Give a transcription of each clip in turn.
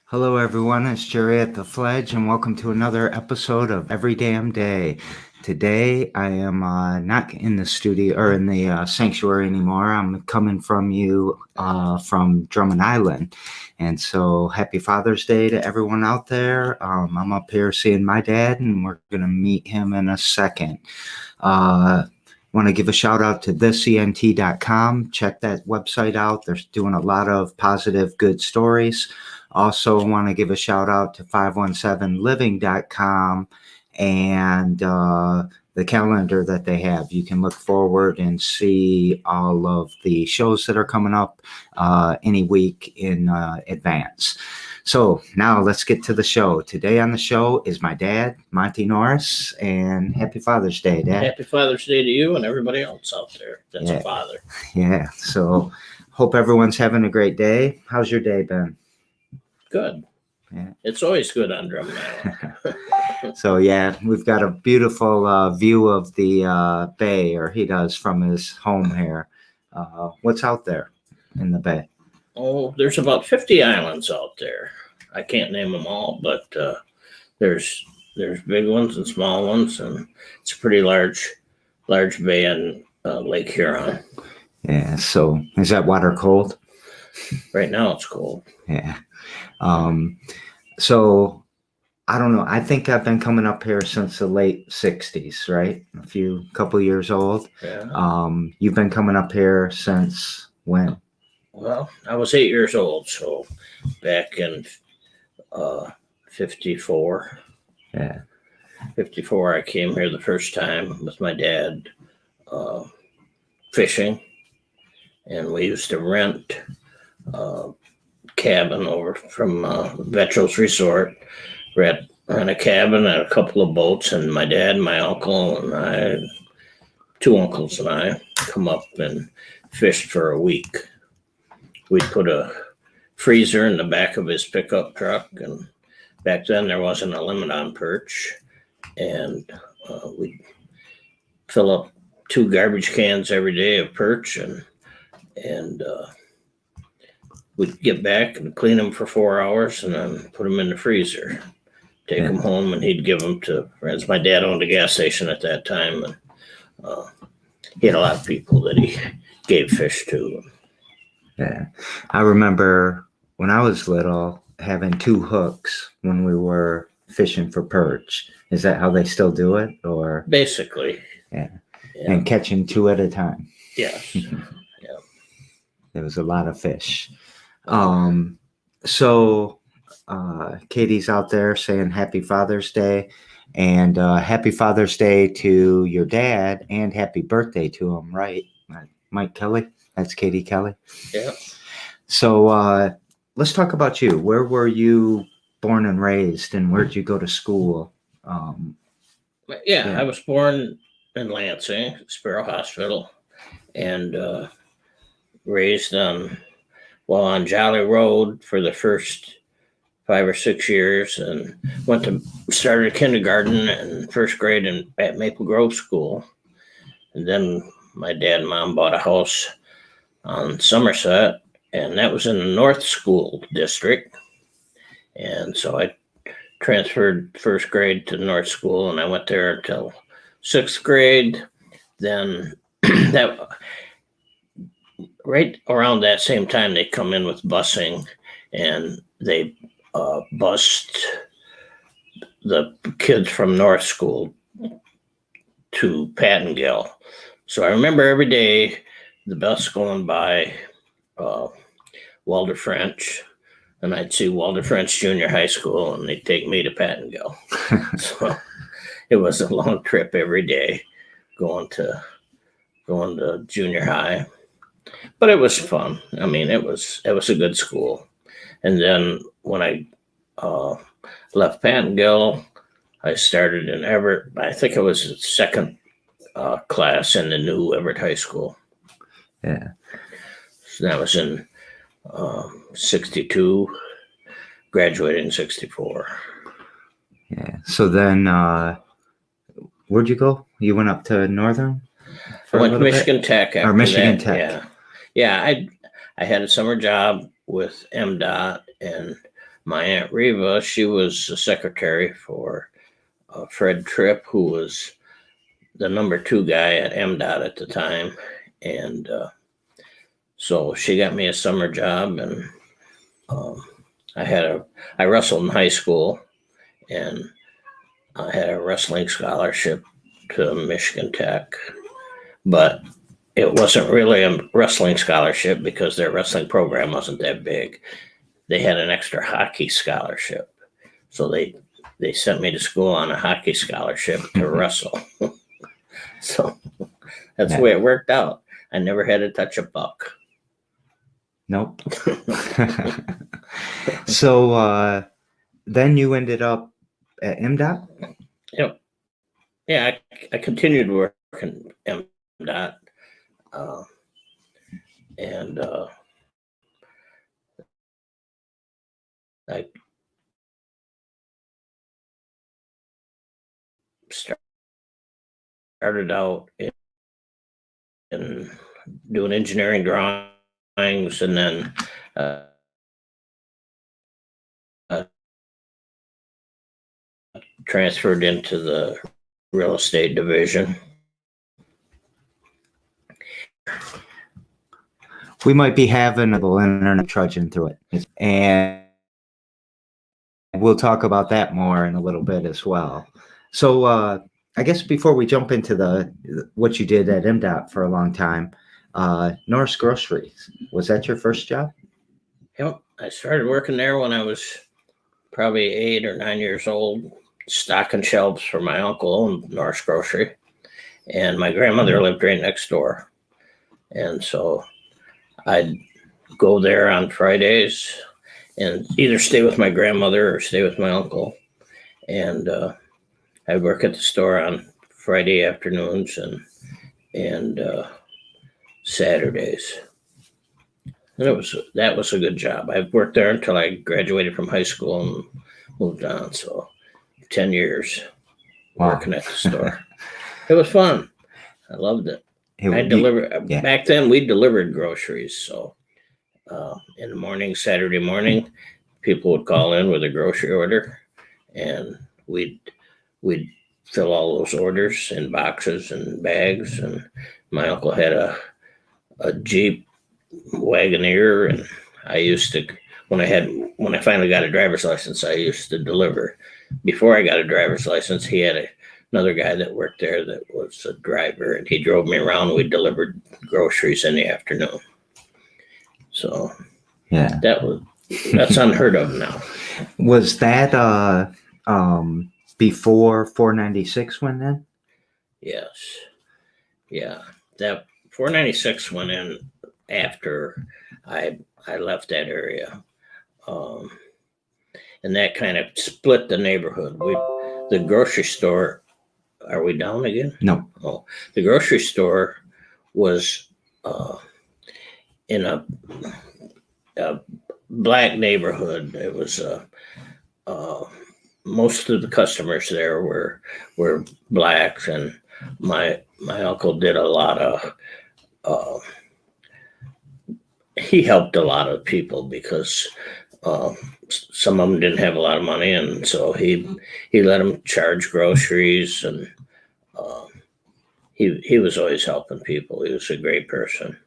Hello everyone, it's Jerry at the Fledge and welcome to another episode of Every Damn Day. Today I am not in the studio or in the sanctuary anymore. I'm coming from you from Drummond Island. And so happy Father's Day to everyone out there. I'm up here seeing my dad and we're going to meet him in a second. Want to give a shout out to thisent.com. Check that website out. They're doing a lot of positive, good stories. Also want to give a shout out to 517living.com and the calendar that they have. You can look forward and see all of the shows that are coming up any week in advance. So now let's get to the show. Today on the show is my dad, Monty Norris, and happy Father's Day, Dad. Happy Father's Day to you and everybody else out there that's a father. Yeah, so hope everyone's having a great day. How's your day been? Good. Yeah. It's always good on Drummond Island. So yeah, we've got a beautiful view of the bay, or he does from his home here. What's out there in the bay? Oh, there's about 50 islands out there. I can't name them all, but there's big ones and small ones, and it's a pretty large bay in Lake Huron. Yeah. So is that water cold? Couldn't now it's cold. Yeah. So I don't know. I think I've been coming up here since the late 60s, right? Couple years old. Yeah. You've been coming up here since when? Well, I was 8 years old, so back in 54. Yeah. 54, I came here the first time with my dad fishing, and we used to rent cabin over from Veterans Resort. Rent a cabin and a couple of boats, and my dad, my uncle, and I, two uncles and I, come up and fished for a week. We'd put a freezer in the back of his pickup truck, and back then there wasn't a limit on perch, and we'd fill up 2 garbage cans every day of perch, and we'd get back and clean them for 4 hours and then put them in the freezer, take them home, and he'd give them to friends. My dad owned a gas station at that time, and he had a lot of people that he gave fish to. Yeah. I remember when I was little having 2 hooks when we were fishing for perch. Is that how they still do it? Or basically. Yeah. And catching 2 at a time. Yes. Yeah. There was a lot of fish. So Katie's out there saying happy Father's Day, and happy Father's Day to your dad, and happy birthday to him, right? Mike Kelly. That's Katie Kelly. Yeah. So let's talk about you. Where were you born and raised, and where'd you go to school? I was born in Lansing, Sparrow Hospital, and raised on Jolly Road for the first 5 or 6 years, and started kindergarten and first grade at Maple Grove School. And then my dad and mom bought a house on Somerset, and that was in the North School District. And so I transferred first grade to North School, and I went there until 6th grade. Then right around that same time, they come in with busing, and they bused the kids from North School to Pattengill. So I remember every day the bus going by Walter French, and I'd see Walter French Junior High School, and they'd take me to Pattengill. So it was a long trip every day going to junior high. but it was fun. I mean, it was a good school. And then when I left Pattongill, I started in Everett. I think it was the second class in the new Everett High School. Yeah. So that was in 62, graduated in 64. Yeah. So then, where'd you go? You went up to Northern? I went to Michigan Tech after Michigan that. Tech. Yeah. I had a summer job with MDOT, and my Aunt Reva, she was the secretary for Fred Tripp, who was the number 2 guy at MDOT at the time. And so she got me a summer job, and I wrestled in high school, and I had a wrestling scholarship to Michigan Tech, but it wasn't really a wrestling scholarship because their wrestling program wasn't that big. They had an extra hockey scholarship. So they sent me to school on a hockey scholarship to wrestle. So that's the way it worked out. I never had to touch a puck. Nope. So then you ended up at MDOT? Yep. Yeah, I continued working MDOT. And I started out in doing engineering drawings, and then transferred into the real estate division. We might be having a little internet trudging through it, and we'll talk about that more in a little bit as well. So I guess before we jump into what you did at MDOT for a long time, Norris Groceries, was that your first job? Yep, I started working there when I was probably 8 or 9 years old, stocking shelves for my uncle in Norris Grocery, and my grandmother lived right next door, and so I'd go there on Fridays and either stay with my grandmother or stay with my uncle. And I'd work at the store on Friday afternoons and Saturdays. And that was a good job. I worked there until I graduated from high school and moved on. So 10 years working at the store. It was fun. I loved it. Back then we delivered groceries. So in the morning, Saturday morning, people would call in with a grocery order, and we'd fill all those orders in boxes and bags. And my uncle had a Jeep Wagoneer, and I used to, when I finally got a driver's license, I used to deliver. Before I got a driver's license, he had another guy that worked there that was a driver, and he drove me around. We delivered groceries in the afternoon. So yeah, that's unheard of now. Was that before 496 went in? Yes. Yeah. That 496 went in after I left that area. And that kind of split the neighborhood. The grocery store, are we down again? No. Oh, the grocery store was in a black neighborhood. It was most of the customers there were blacks, and my uncle did a lot of he helped a lot of people because some of them didn't have a lot of money, and so he let them charge groceries, and he was always helping people. He was a great person.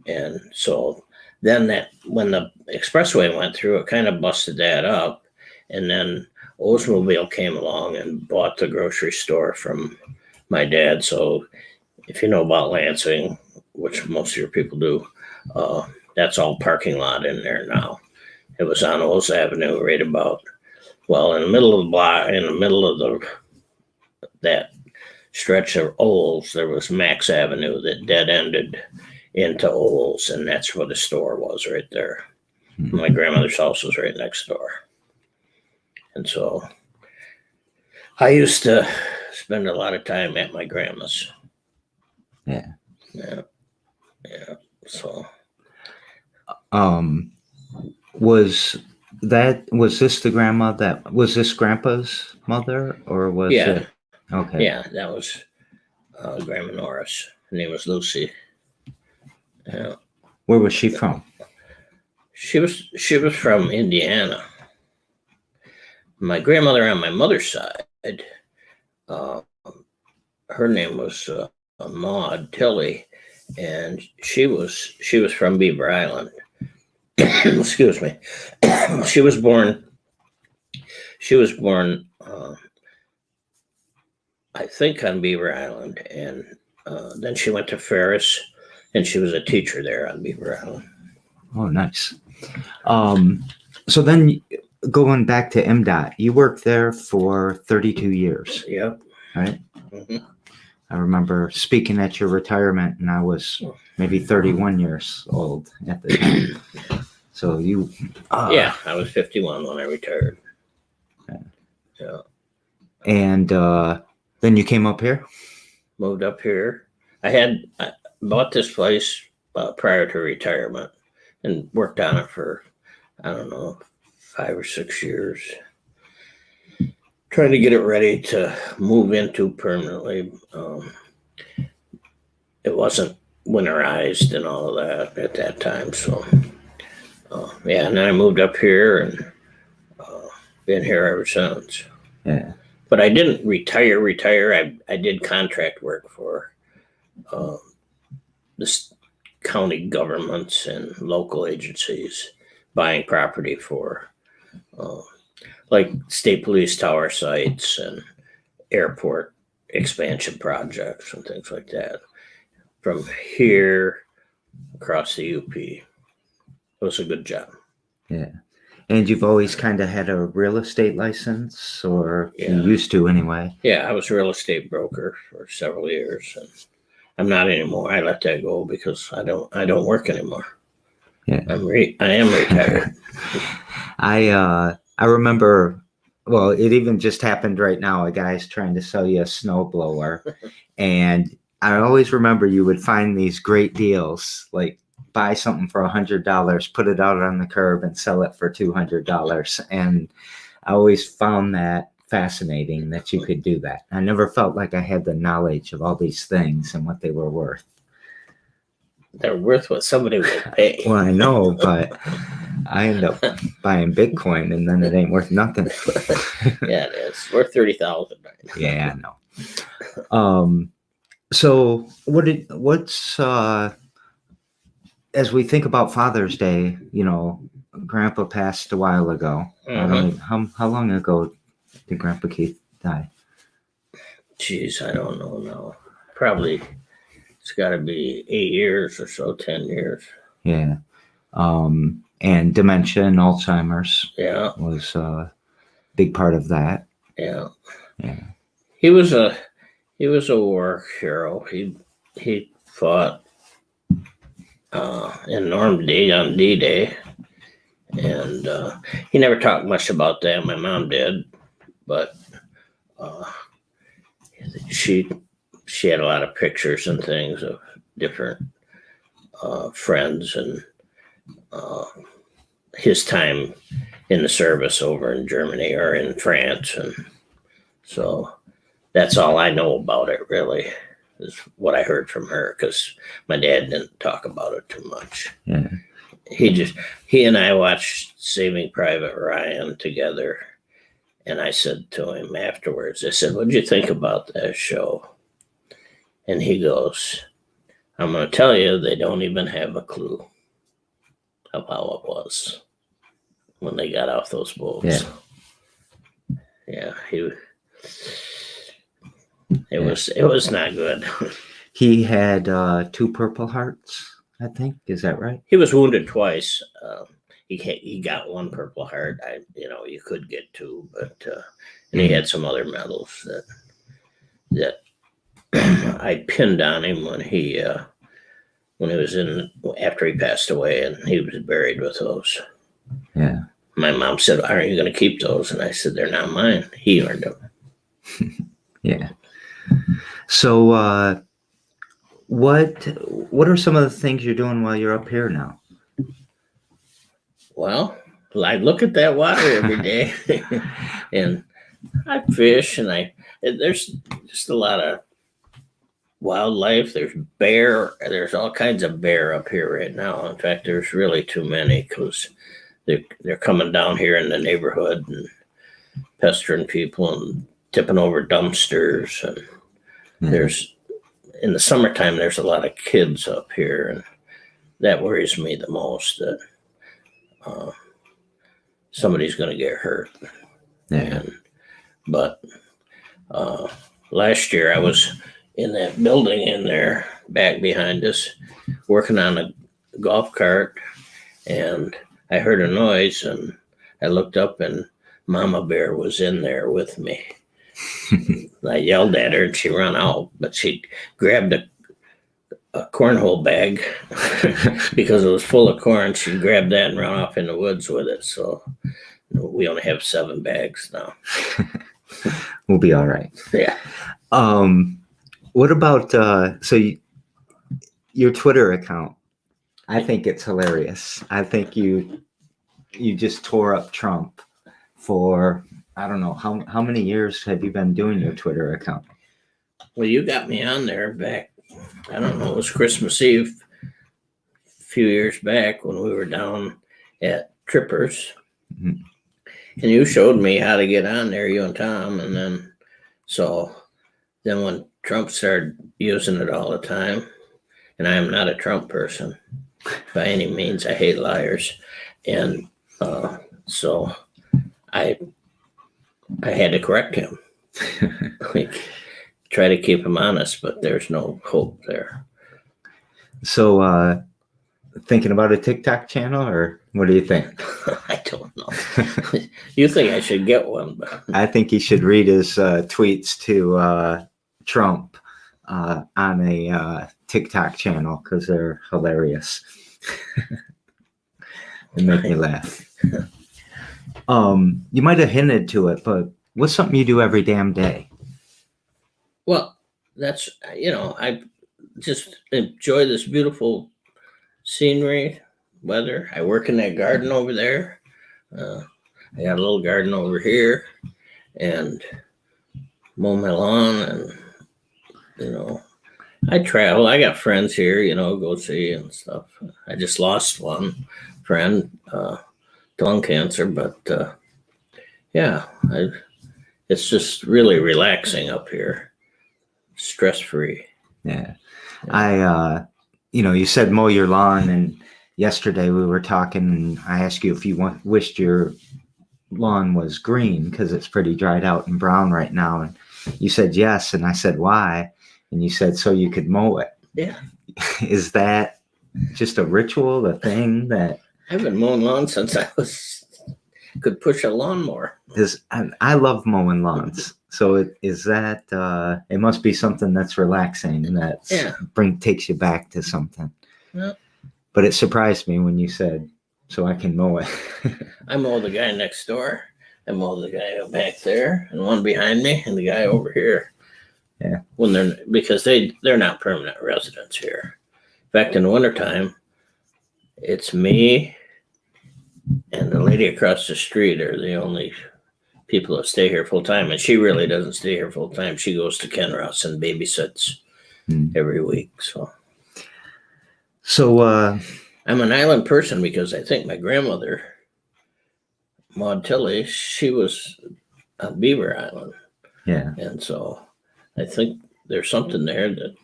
And so then when the expressway went through, it kind of busted that up. And then Oldsmobile came along and bought the grocery store from my dad. So if you know about Lansing, which most of your people do, that's all parking lot in there now. It was on Olds Avenue, right about, well, in the middle of the block, in the middle of that stretch of Olds, there was Max Avenue that dead ended into Olds, and that's where the store was right there. Hmm. My grandmother's house was right next door. And so I used to spend a lot of time at my grandma's. Yeah. Yeah. Yeah. So was this the grandma was this grandpa's mother, or was yeah. it? Okay. Yeah, that was Grandma Norris. Her name was Lucy. Yeah. Where was she from? She was from Indiana. My grandmother on my mother's side, uh, her name was Maud Tilley, and she was from Beaver Island. Excuse me. She was born. I think, on Beaver Island, and then she went to Ferris, and she was a teacher there on Beaver Island. Oh, nice. So then, going back to MDOT, you worked there for 32 years, Yep. right? Mm-hmm. I remember speaking at your retirement, and I was maybe 31 years old at the time. So you... yeah, I was 51 when I retired. Yeah. And then you came up here? Moved up here. I bought this place prior to retirement and worked on it for, I don't know, 5 or 6 years. Trying to get it ready to move into permanently. It wasn't winterized and all of that at that time. So, yeah, and then I moved up here and been here ever since. Yeah. But I didn't retire. I did contract work for the county governments and local agencies, buying property for like state police tower sites and airport expansion projects and things like that. From here across the UP. It was a good job. Yeah. And you've always kind of had a real estate license, or Yeah. you used to anyway? Yeah, I was a real estate broker for several years, and I'm not anymore. I let that go because I don't work anymore. Yeah. I am retired. I remember, well, it even just happened right now. A guy's trying to sell you a snowblower, and I always remember you would find these great deals, like buy something for $100, put it out on the curb, and sell it for $200. And I always found that fascinating that you could do that. I never felt like I had the knowledge of all these things and what they were worth. They're worth what somebody will pay. Well, I know, but I end up buying Bitcoin, and then it ain't worth nothing. Yeah, it is. Worth 30,000. Yeah, I know. So what's as we think about Father's Day, you know, Grandpa passed a while ago. Mm-hmm. I don't know, how long ago did Grandpa Keith die? Jeez, I don't know now. Probably it's got to be 8 years or so, 10 years. Yeah. And dementia and Alzheimer's was a big part of that. Yeah. Yeah. He was a war hero. He fought in Normandy on D-Day, and he never talked much about that. My mom did, but she had a lot of pictures and things of different friends and his time in the service over in Germany or in France, and so that's all I know about it, really, is what I heard from her, because my dad didn't talk about it too much. Yeah. He and I watched Saving Private Ryan together, and I said to him afterwards, I said, "What'd you think about that show?" And he goes, "I'm going to tell you, they don't even have a clue of how it was when they got off those boats." Yeah, it was not good. He had 2 Purple Hearts, I think. Is that right? He was wounded twice. He got 1 Purple Heart. You could get 2, but and he had some other medals that I pinned on him when he when he was after he passed away, and he was buried with those. Yeah. My mom said, "Aren't you going to keep those?" And I said, "They're not mine. He earned them." Yeah. So, what are some of the things you're doing while you're up here now? Well, I look at that water every day, and I fish, and there's just a lot of wildlife. There's bear. There's all kinds of bear up here right now. In fact, there's really too many because they're coming down here in the neighborhood and pestering people and tipping over dumpsters. And there's in the summertime there's a lot of kids up here, and that worries me the most, that somebody's going to get hurt. Yeah. But last year I was in that building in there back behind us working on a golf cart, and I heard a noise, and I looked up, and Mama Bear was in there with me. I yelled at her and she ran out, but she grabbed a cornhole bag because it was full of corn. She grabbed that and ran off in the woods with it. So we only have 7 bags now. We'll be all right. Yeah. What about your Twitter account? I think it's hilarious. I think you just tore up Trump for, I don't know, how many years have you been doing your Twitter account? Well, you got me on there back, I don't know, it was Christmas Eve a few years back when we were down at Trippers. Mm-hmm. And you showed me how to get on there, you and Tom. And then when Trump started using it all the time, and I am not a Trump person by any means, I hate liars. And so I had to correct him. Try to keep him honest, but there's no hope there. So, thinking about a TikTok channel, or what do you think? I don't know. You think I should get one? But I think he should read his tweets to Trump on a TikTok channel, because they're hilarious. They make me laugh. You might have hinted to it, but what's something you do every damn day? Well, that's, I just enjoy this beautiful scenery, weather. I work in that garden over there. I got a little garden over here, and mow my lawn, and, I travel. I got friends here, go see and stuff. I just lost one friend to lung cancer, but yeah, it's just really relaxing up here, stress-free. Yeah. You said mow your lawn, and yesterday we were talking, and I asked you if you wished your lawn was green because it's pretty dried out and brown right now, and you said yes, and I said why, and you said so you could mow it. Yeah. Is that just a ritual, a thing that I've been mowing lawns since I could push a lawnmower? I love mowing lawns. So is that it must be something that's relaxing and that takes you back to something. Yeah. But it surprised me when you said, so I can mow it. I mow the guy next door. I mow the guy back there, and one behind me, and the guy over here. Yeah. Because they're not permanent residents here. In fact, in the wintertime, it's me and the lady across the street are the only people that stay here full time, and she really doesn't stay here full time. She goes to Kenross and babysits every week. So I'm an island person because I think my grandmother, Maud Tilley, she was on Beaver Island. Yeah. And so I think there's something there that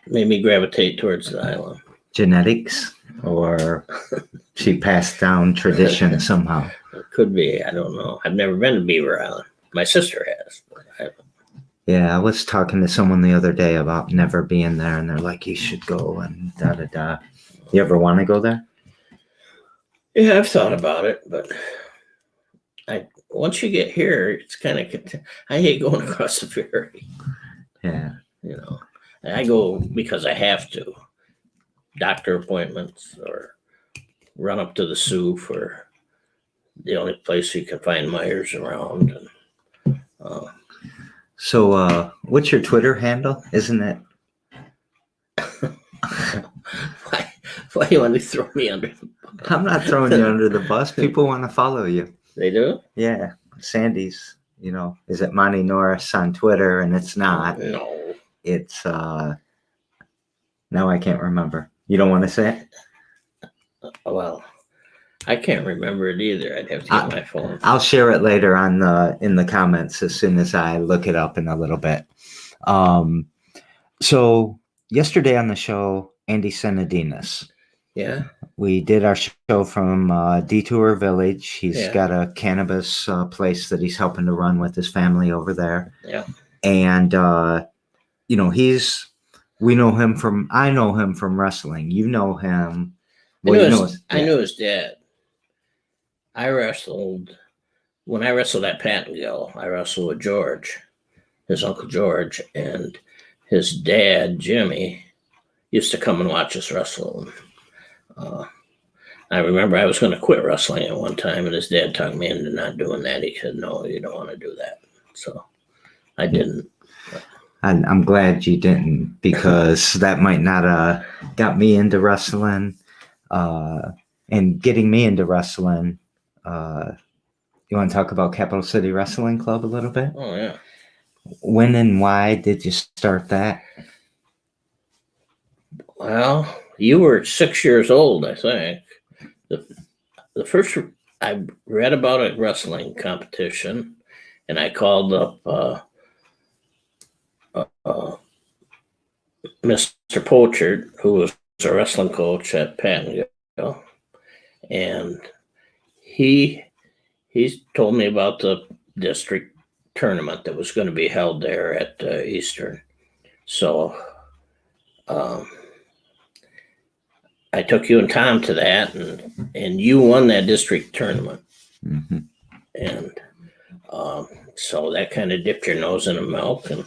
made me gravitate towards the island. Genetics, or she passed down tradition somehow? It could be. I don't know. I've never been to Beaver Island. My sister has. But I haven't. Yeah, I was talking to someone the other day about never being there, and they're like, you should go and da-da-da. You ever want to go there? Yeah, I've thought about it, but once you get here, it's kind of, I hate going across the ferry. Yeah. I go because I have to. doctor appointments or run up to the Sioux for the only place you can find Myers around. And, So, what's your Twitter handle? Isn't it? why do you want to throw me under the bus? I'm not throwing you under the bus. People want to follow you. They do? Yeah. Sandy's, is it Monty Norris on Twitter? And it's not. No. It's, no, I can't remember. You don't want to say it? Well, I can't remember it either. I'd have to get my phone. I'll share it later in the comments as soon as I look it up in a little bit. So yesterday on the show, Andy Senadinas. Yeah. We did our show from Detour Village. He's Yeah. got a cannabis place that he's helping to run with his family over there. Yeah. And I know him from wrestling. You know him. Well, I knew his dad. I wrestled when I wrestled at Pattongill. I wrestled with George, his uncle George, and his dad Jimmy used to come and watch us wrestle. I remember I was going to quit wrestling at one time, and his dad talked me into not doing that. He said, "No, you don't want to do that." So I didn't. I'm glad you didn't, because that might not got me into wrestling. And getting me into wrestling. You want to talk about Capital City Wrestling Club a little bit? Oh, yeah. When and why did you start that? Well, you were 6 years old, I think. The first I read about a wrestling competition, and I called up Mr. Pochard, who was a wrestling coach at Pattongill, and he told me about the district tournament that was going to be held there at Eastern. So I took you and Tom to that, and you won that district tournament. Mm-hmm. And so that kind of dipped your nose in the milk. And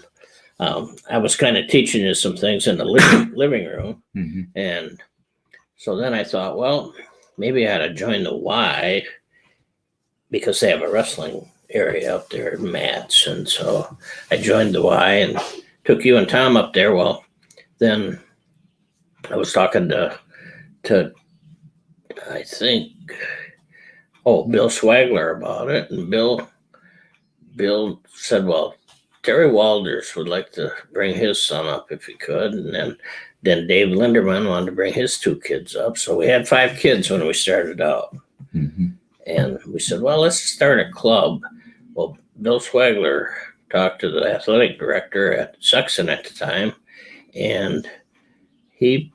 I was kind of teaching you some things in the living room. Mm-hmm. And so then I thought, well, maybe I ought to join the Y, because they have a wrestling area up there, mats. And so I joined the Y and took you and Tom up there. Well, then I was talking to I think, Bill Swagler about it. And Bill said, well, Terry Walders would like to bring his son up if he could. And then Dave Linderman wanted to bring his 2 kids up. So we had 5 kids when we started out. Mm-hmm. And we said, well, let's start a club. Well, Bill Swagler talked to the athletic director at Sexton at the time, and the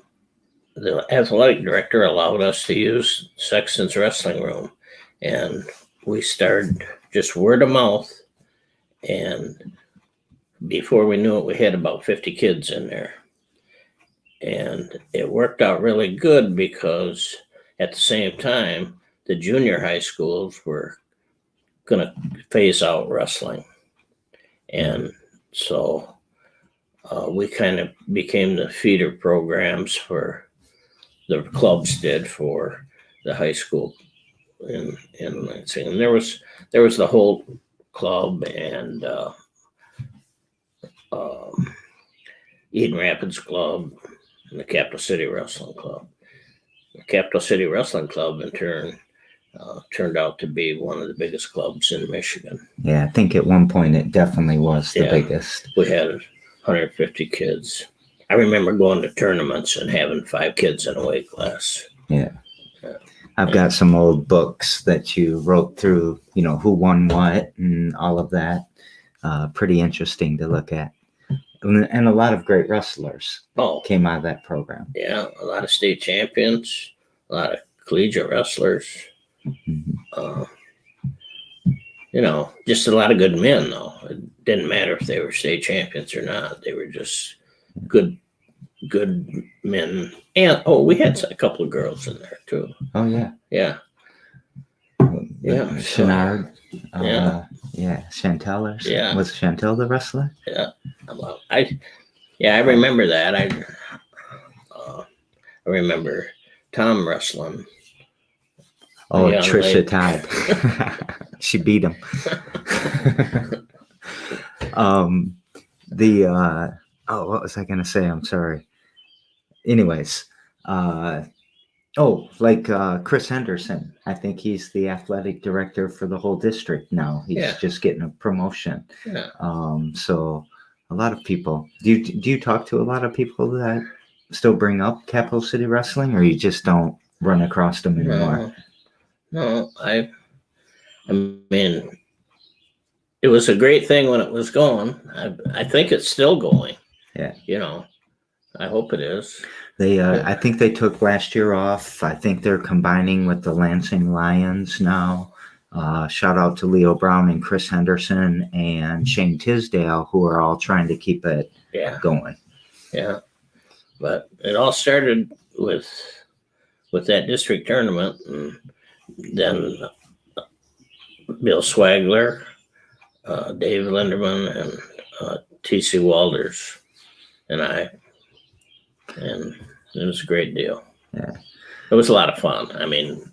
athletic director allowed us to use Sexton's wrestling room. And we started just word of mouth. And before we knew it, we had about 50 kids in there. And it worked out really good, because at the same time, the junior high schools were going to phase out wrestling. And so we kind of became the feeder programs for the clubs did for the high school in Lansing. And there was the whole club and Eden Rapids Club and the Capital City Wrestling Club. The Capital City Wrestling Club, in turn, turned out to be one of the biggest clubs in Michigan. Yeah, I think at one point it definitely was the biggest. We had 150 kids. I remember going to tournaments and having 5 kids in a weight class. Yeah. I've got some old books that you wrote through, who won what and all of that. Pretty interesting to look at. And a lot of great wrestlers came out of that program. Yeah, a lot of state champions, a lot of collegiate wrestlers. Mm-hmm. Just a lot of good men, though. It didn't matter if they were state champions or not. They were just good men. And we had a couple of girls in there too. Oh yeah. Yeah. Chenard. Yeah. Chantel. Yeah. Was Chantel the wrestler? Yeah. I remember that. I I remember Tom wrestling. Oh, young Trisha lady. Todd. She beat him. What was I going to say? I'm sorry. Anyways, Chris Henderson. I think he's the athletic director for the whole district now. He's just getting a promotion. Yeah. So a lot of people. Do you talk to a lot of people that still bring up Capital City Wrestling, or you just don't run across them anymore? No, I mean, it was a great thing when it was going. I think it's still going. Yeah. I hope it is. I think they took last year off. I think they're combining with the Lansing Lions now. Shout out to Leo Brown and Chris Henderson and Shane Tisdale, who are all trying to keep it going. Yeah. But it all started with that district tournament, and then Bill Swagler, Dave Linderman, and T.C. Walters, and I. And it was a great deal. Yeah. It was a lot of fun. I mean,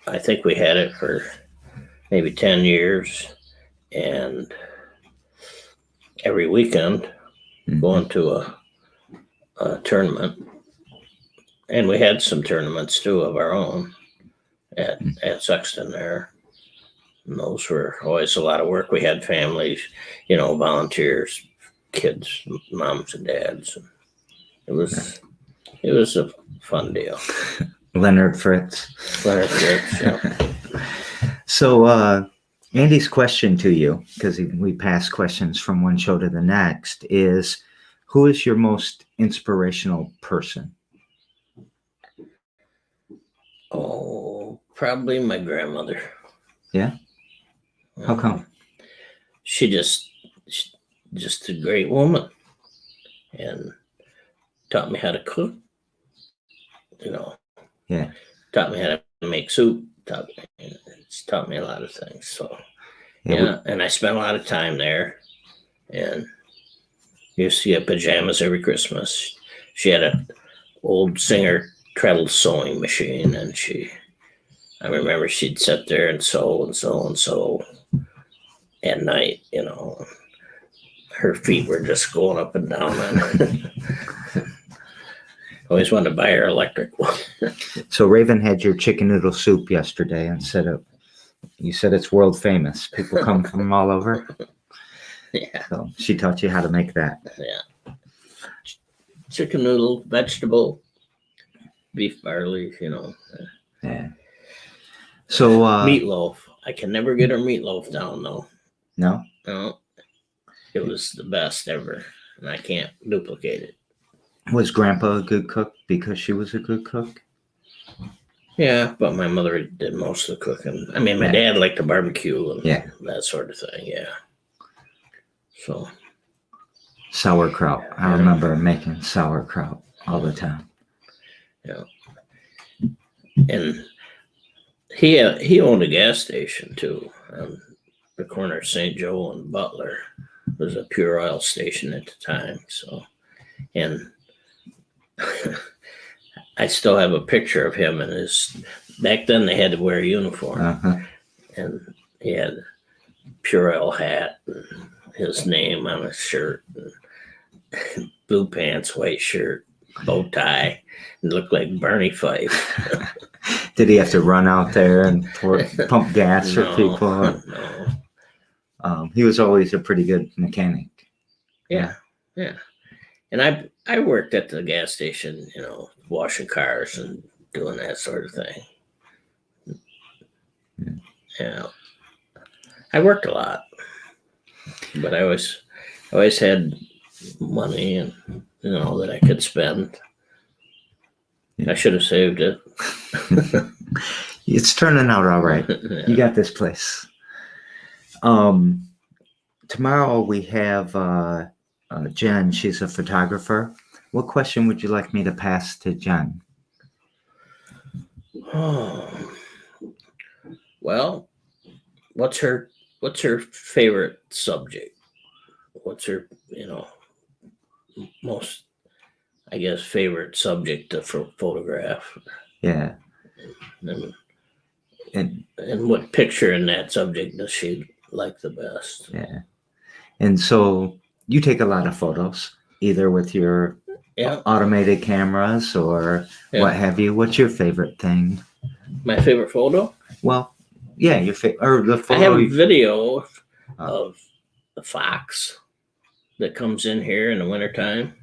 I think we had it for maybe 10 years, and every weekend going to a tournament. And we had some tournaments too of our own at Sexton there. And those were always a lot of work. We had families, volunteers, kids, moms and dads. It was a fun deal. Leonard Fritz. Yeah. So Andy's question to you, because we pass questions from one show to the next, is who is your most inspirational person? Oh, probably my grandmother. Yeah? How come? She's a great woman, and taught me how to cook. Yeah. Taught me how to make soup. It's taught me a lot of things. So and I spent a lot of time there, and used to get pajamas every Christmas. She had an old Singer treadle sewing machine, and I remember she'd sit there and sew and sew and sew at night. Her feet were just going up and down. Always wanted to buy her electric one. So Raven had your chicken noodle soup yesterday and you said it's world famous. People come from all over. Yeah. So she taught you how to make that. Yeah. Chicken noodle, vegetable, beef barley, Yeah. So meatloaf. I can never get her meatloaf down though. No? No. It was the best ever, and I can't duplicate it. Was Grandpa a good cook because she was a good cook? Yeah, but my mother did most of the cooking. I mean, my dad liked to barbecue and that sort of thing. Yeah. So. Sauerkraut. I remember making sauerkraut all the time. Yeah. And he owned a gas station too on the corner of St. Joe and Butler. It was a pure oil station at the time. So, and I still have a picture of him and back then they had to wear a uniform, and he had a pure oil hat and his name on his shirt, and blue pants, white shirt, bow tie, and looked like Barney Fife. Did he have to run out there and pump gas for people? No. He was always a pretty good mechanic. Yeah. And I worked at the gas station, washing cars and doing that sort of thing. Yeah. I worked a lot, but I always had money and that I could spend. I should have saved it. It's turning out all right. Yeah. You got this place. Tomorrow we have Jen. She's a photographer. What question would you like me to pass to Jen? Oh, well, what's her favorite subject? What's her, most, I guess, favorite subject to photograph. Yeah. And what picture in that subject does she like the best? Yeah. And so you take a lot of photos, either with your automated cameras or what have you. What's your favorite thing? My favorite photo? Well, yeah, or the photo. I have a video of the fox that comes in here in the wintertime,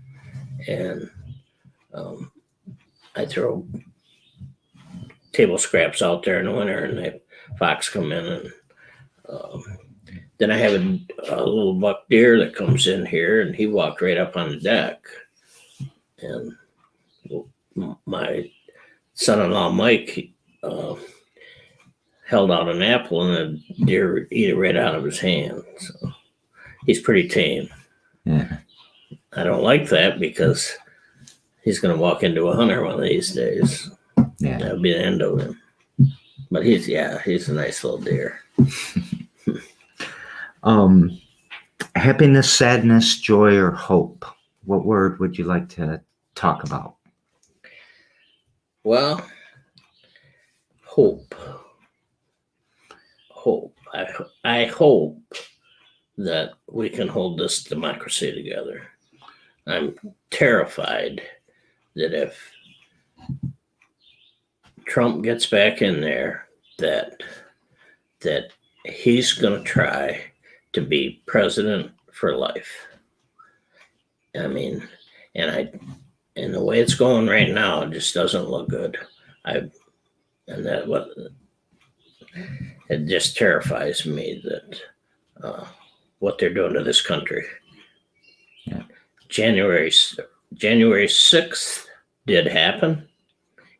and I throw table scraps out there in the winter, and the fox come in, and then I have a little buck deer that comes in here, and he walked right up on the deck, and my son-in-law Mike held out an apple, and the deer eat it right out of his hand. So he's pretty tame. Yeah. I don't like that because he's going to walk into a hunter one of these days. Yeah. That'll be the end of him. But he's a nice little deer. Happiness, sadness, joy, or hope. What word would you like to talk about? Well, hope. I hope that we can hold this democracy together. I'm terrified that if Trump gets back in there, that he's going to try to be president for life. I mean, and the way it's going right now, it just doesn't look good. It just terrifies me that what they're doing to this country. Yeah. January 6th did happen.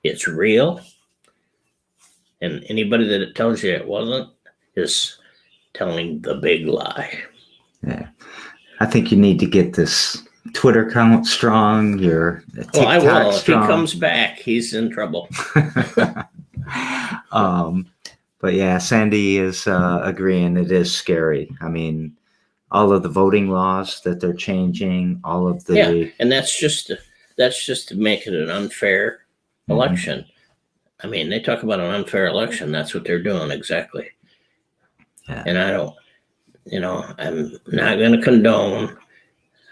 It's real. And anybody that tells you it wasn't is telling the big lie. Yeah. I think you need to get this Twitter account strong, your TikTok well, I will. strong. If he comes back, he's in trouble. But yeah, Sandy is agreeing it is scary. I mean, all of the voting laws that they're changing, all of the and that's just to make it an unfair election. I mean, they talk about an unfair election. That's what they're doing exactly. Yeah. And I'm not going to condone.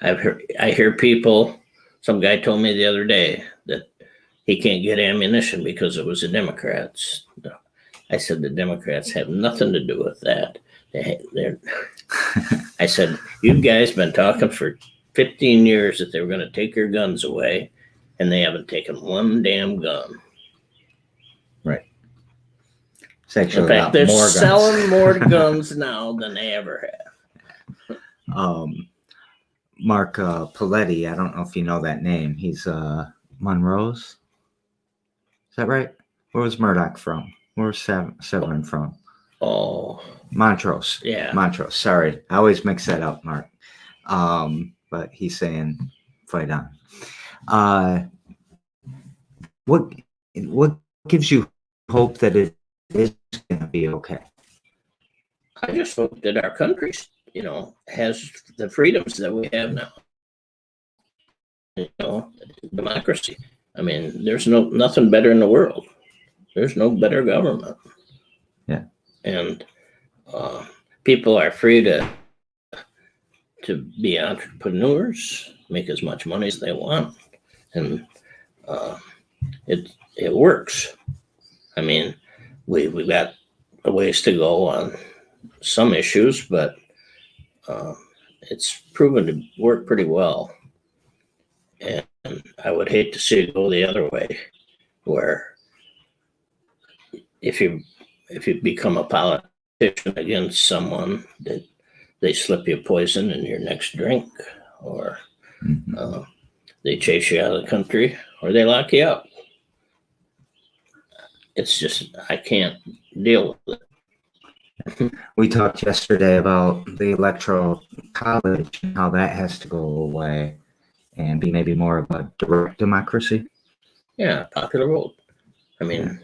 I hear people. Some guy told me the other day that he can't get ammunition because it was the Democrats. I said the Democrats have nothing to do with that. I said, you guys been talking for 15 years that they were going to take your guns away, and they haven't taken one damn gun. Right. In fact, they're selling more guns now than they ever have. Mark Paletti, I don't know if you know that name. He's Monroe's. Is that right? Where was Murdoch from? Where was Severin from? Oh. Montrose. Yeah. Montrose. Sorry. I always mix that up, Mark. But he's saying fight on. What gives you hope that it is going to be okay? I just hope that our country, has the freedoms that we have now. Democracy. I mean, there's nothing better in the world. There's no better government. Yeah. And people are free to be entrepreneurs, make as much money as they want, and it works. I mean, we got a ways to go on some issues, but it's proven to work pretty well. And I would hate to see it go the other way, where if you become a politician against someone, that they slip you poison in your next drink, or they chase you out of the country, or they lock you up. It's just, I can't deal with it. We talked yesterday about the electoral college and how that has to go away and be maybe more of a direct democracy. Yeah, popular vote. I mean,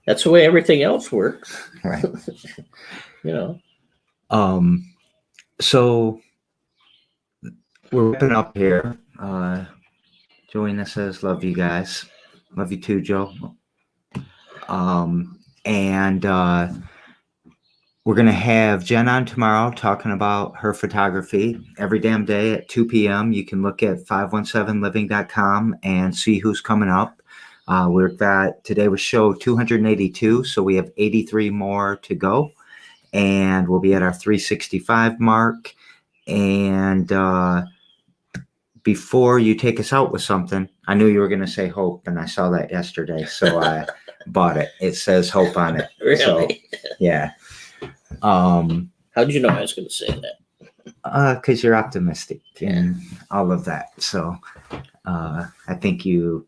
that's the way everything else works. Right. So we're wrapping up here. Joanna says, love you guys. Love you too, Joe. And we're going to have Jen on tomorrow talking about her photography every damn day at 2 p.m. You can look at 517living.com and see who's coming up. Today was show 282, so we have 83 more to go. And we'll be at our 365 mark. And before you take us out with something, I knew you were going to say hope, and I saw that yesterday, so I bought it. It says hope on it. Really? So, yeah. How'd you know I was going to say that? Because you're optimistic and all of that. So I think you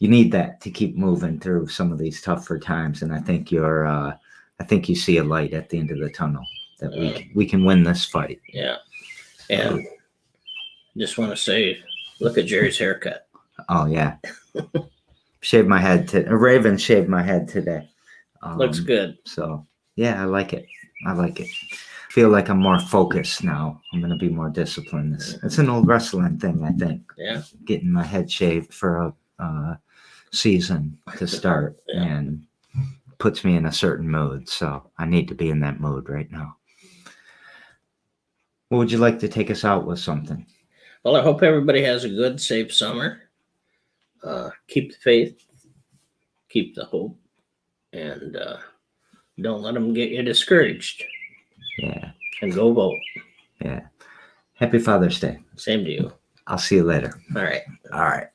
need that to keep moving through some of these tougher times. And I think you see a light at the end of the tunnel that we can win this fight. Yeah. And just want to say, look at Jerry's haircut. Oh, yeah. Shaved my head. Raven shaved my head today. Looks good. So, yeah, I like it. Feel like I'm more focused now. I'm going to be more disciplined. It's an old wrestling thing, I think. Yeah. Getting my head shaved for a season to start and puts me in a certain mood. So I need to be in that mood right now. What would you like to take us out with something? Well, I hope everybody has a good, safe summer. Keep the faith, keep the hope, and don't let them get you discouraged. Yeah. And go vote. Yeah. Happy Father's Day. Same to you. I'll see you later. All right. All right.